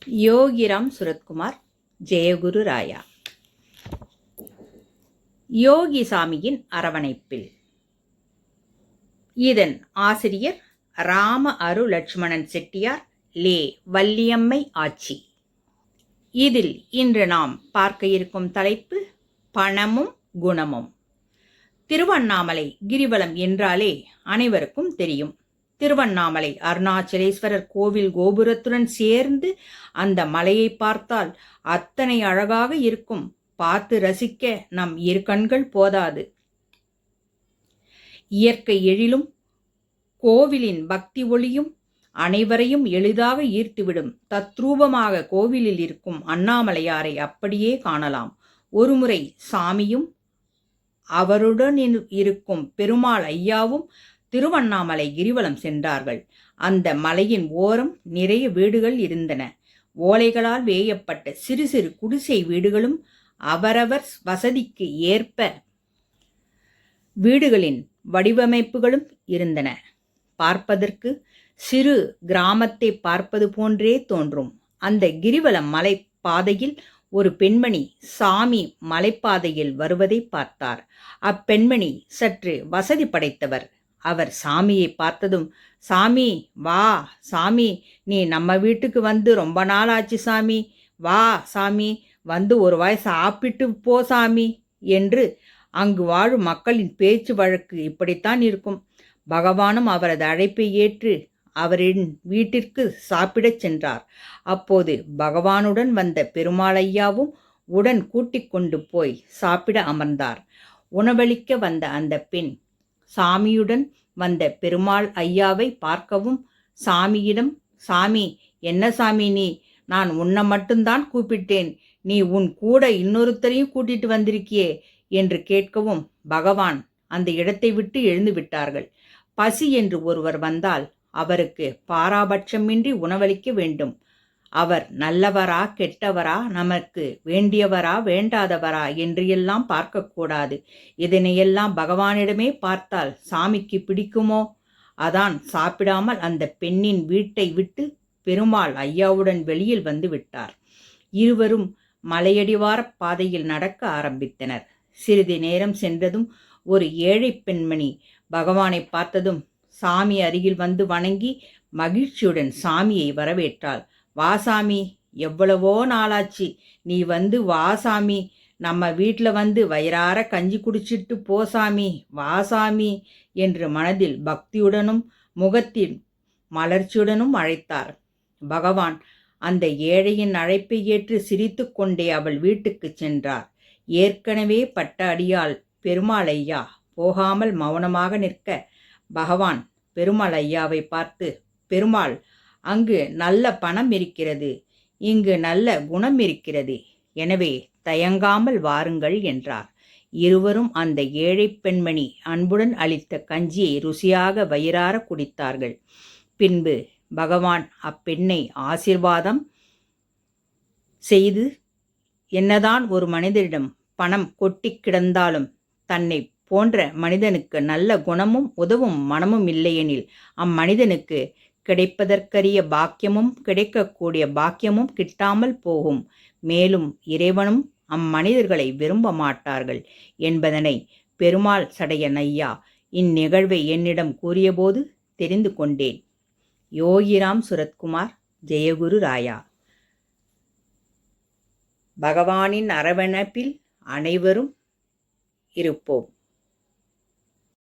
யோகிராம் சுரத்குமார், ஜெயகுரு ராயா. யோகி சாமியின் அரவணைப்பில். இதன் ஆசிரியர் ராம அரு லட்சுமணன் செட்டியார், லே வள்ளியம்மை ஆச்சி. இதில் இன்று நாம் பார்க்க இருக்கும் தலைப்பு பணமும் குணமும். திருவண்ணாமலை கிரிவலம் என்றாலே அனைவருக்கும் தெரியும். திருவண்ணாமலை அருணாச்சலேஸ்வரர் கோவில் கோபுரத்துடன் சேர்ந்து அந்த மலையை பார்த்தால் அத்தனை அழகாக இருக்கும். பார்த்து ரசிக்க நம் இரு கண்கள் போதாது. இயற்கை எழிலும் கோவிலின் பக்தி ஒளியும் அனைவரையும் எளிதாக ஈர்த்துவிடும். தத்ரூபமாக கோவிலில் இருக்கும் அண்ணாமலையாரை அப்படியே காணலாம். ஒருமுறை சாமியும் அவருடன் இருக்கும் பெருமாள் ஐயாவும் திருவண்ணாமலை கிரிவலம் சென்றார்கள். அந்த மலையின் ஓரம் நிறைய வீடுகள் இருந்தன. ஓலைகளால் வேயப்பட்ட சிறு சிறு குடிசை வீடுகளும் அவரவர் வசதிக்கு ஏற்ப வீடுகளின் வடிவமைப்புகளும் இருந்தன. பார்ப்பதற்கு சிறு கிராமத்தை பார்ப்பது போன்றே தோன்றும். அந்த கிரிவல மலை பாதையில் ஒரு பெண்மணி சாமி மலைப்பாதையில் வருவதை பார்த்தார். அப்பெண்மணி சற்று வசதி படைத்தவர். அவர் சாமியை பார்த்ததும், சாமி வா சாமி, நீ நம்ம வீட்டுக்கு வந்து ரொம்ப நாள் ஆச்சு சாமி, வா சாமி, வந்து ஒரு வாய் சாப்பிட்டு போ சாமி என்று அங்கு வாழும் மக்களின் பேச்சு வழக்கு இப்படித்தான் இருக்கும். பகவானும் அவரது அழைப்பை ஏற்று அவரின் வீட்டிற்கு சாப்பிடச் சென்றார். அப்போது பகவானுடன் வந்த பெருமாளையாவும் உடன் கூட்டிக் கொண்டு போய் சாப்பிட அமர்ந்தார். உணவளிக்க வந்த அந்த பெண் சாமியுடன் வந்த பெருமாள் ஐயாவை பார்க்கவும் சாமியிடம், சாமி என்ன சாமி நீ, நான் உன்னை மட்டும்தான் கூப்பிட்டேன், நீ உன் கூட இன்னொருத்தரையும் கூட்டிட்டு வந்திருக்கியே என்று கேட்கவும் பகவான் அந்த இடத்தை விட்டு எழுந்து விட்டார்கள். பசி என்று ஒருவர் வந்தால் அவருக்கு பாராபட்சமின்றி உணவளிக்க வேண்டும். அவர் நல்லவரா கெட்டவரா, நமக்கு வேண்டியவரா வேண்டாதவரா என்று எல்லாம் பார்க்கக்கூடாது. இதனையெல்லாம் பகவானிடமே பார்த்தால் சாமிக்கு பிடிக்குமோ? அதான் சாப்பிடாமல் அந்த பெண்ணின் வீட்டை விட்டு பெருமாள் ஐயாவுடன் வெளியில் வந்து விட்டார். இருவரும் மலையடிவார பாதையில் நடக்க ஆரம்பித்தனர். சிறிது நேரம் சென்றதும் ஒரு ஏழை பெண்மணி பகவானை பார்த்ததும் சாமி அருகில் வந்து வணங்கி மகிழ்ச்சியுடன் சாமியை வரவேற்றாள். வாசாமி, எவ்வளவோ நாளாச்சு, நீ வந்து வாசாமி, நம்ம வீட்டில் வந்து வயிறார கஞ்சி குடிச்சிட்டு போசாமி, வாசாமி என்று மனதில் பக்தியுடனும் முகத்தில் மலர்ச்சியுடனும் அழைத்தார். பகவான் அந்த ஏழையின் அழைப்பை ஏற்று சிரித்து கொண்டே அவள் வீட்டுக்கு சென்றார். ஏற்கனவே பட்ட அடியால் பெருமாள் ஐயா போகாமல் மௌனமாக நிற்க பகவான் பெருமாள் ஐயாவை பார்த்து, பெருமாள், அங்கு நல்ல பணம் இருக்கிறது, இங்கு நல்ல குணம் இருக்கிறது, எனவே தயங்காமல் வாருங்கள் என்றார். இருவரும் அந்த ஏழை பெண்மணி அன்புடன் அளித்த கஞ்சியை ருசியாக வயிறார குடித்தார்கள். பின்பு பகவான் அப்பெண்ணை ஆசீர்வாதம் செய்து, என்னதான் ஒரு மனிதரிடம் பணம் கொட்டி கிடந்தாலும் தன்னை போன்ற மனிதனுக்கு நல்ல குணமும் உதவும் மனமும் இல்லையெனில் அம்மனிதனுக்கு கிடைப்பதற்கரிய பாக்கியமும் கிடைக்கக்கூடிய பாக்கியமும் கிட்டாமல் போகும். மேலும் இறைவனும் அம்மனிதர்களை விரும்ப மாட்டார்கள் என்பதனை பெருமாள் சடையன் ஐயா இந்நிகழ்வை என்னிடம் கூறியபோது தெரிந்து கொண்டேன். யோகிராம் சுரத்குமார், ஜெயகுரு ராயா. பகவானின் அரவணைப்பில் அனைவரும் இருப்போம்.